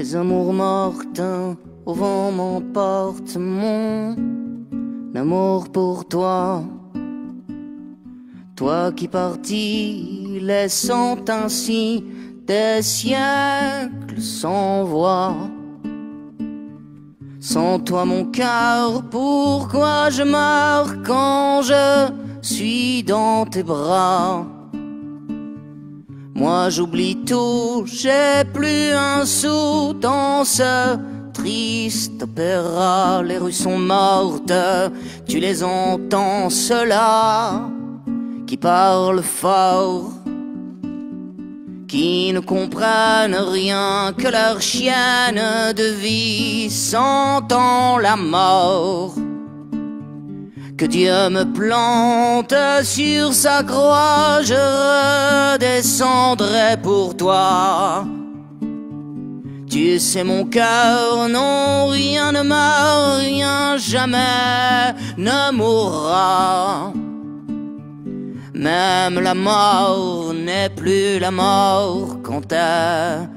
Les amours mortes au vent m'emportent, mon amour pour toi. Toi qui partis, laissant ainsi des siècles sans voix. Sans toi mon cœur, pourquoi je meurs quand je suis dans tes bras? Moi j'oublie tout, j'ai plus un sou dans ce triste opéra. Les rues sont mortes, tu les entends, ceux-là qui parlent fort, qui ne comprennent rien, que leur chienne de vie sentant la mort. Que Dieu me plante sur sa croix, je redescendrai pour toi. Tu sais mon cœur, non rien ne meurt, rien jamais ne mourra. Même la mort n'est plus la mort quand elle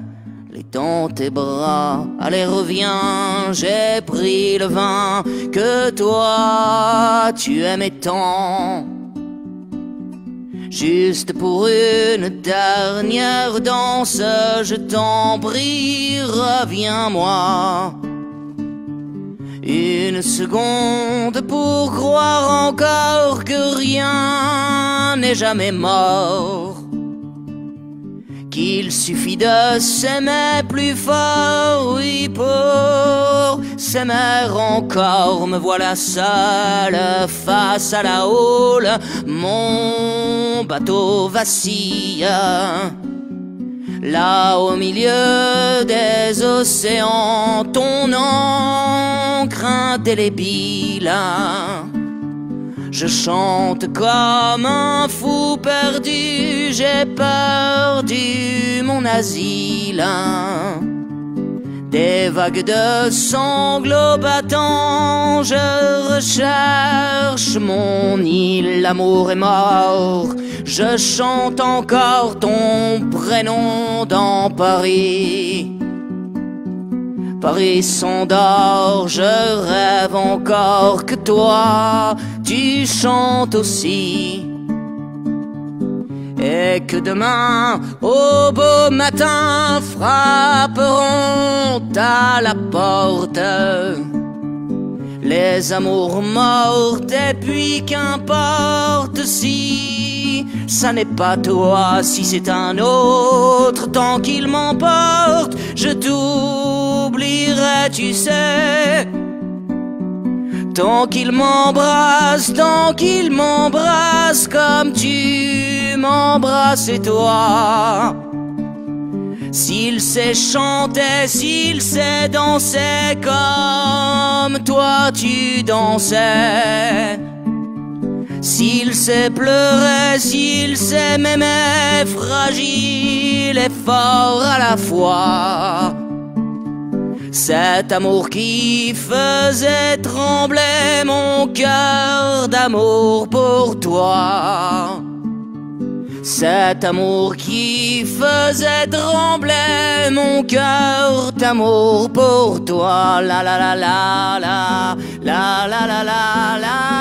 est dans tes bras. Allez reviens, j'ai pris le vin que toi tu aimais tant. Juste pour une dernière danse, je t'en prie, reviens-moi. Une seconde pour croire encore que rien n'est jamais mort, qu'il suffit de s'aimer plus fort, oui, pour s'aimer encore. Me voilà seul face à la houle, mon bateau vacille. Là au milieu des océans, ton encre indélébile. Je chante comme un fou perdu, j'ai perdu mon asile. Des vagues de sanglots battants, je recherche mon île. L'amour est mort, je chante encore ton prénom dans Paris. Paris s'endort, je rêve encore que toi, tu chantes aussi. Et que demain, au beau matin, frapperont à la porte les amours mortes. Et puis qu'importe si ça n'est pas toi, si c'est un autre, tant qu'il m'emporte, je t'oublierai, tu sais. Tant qu'il m'embrasse comme tu m'embrasses toi. S'il sait chanter, s'il sait danser comme toi tu dansais. S'il sait pleurer, s'il sait m'aimer, fragile et fort à la fois. Cet amour qui faisait trembler mon cœur d'amour pour toi. Cet amour qui faisait trembler mon cœur d'amour pour toi. La la la la la la la la la la.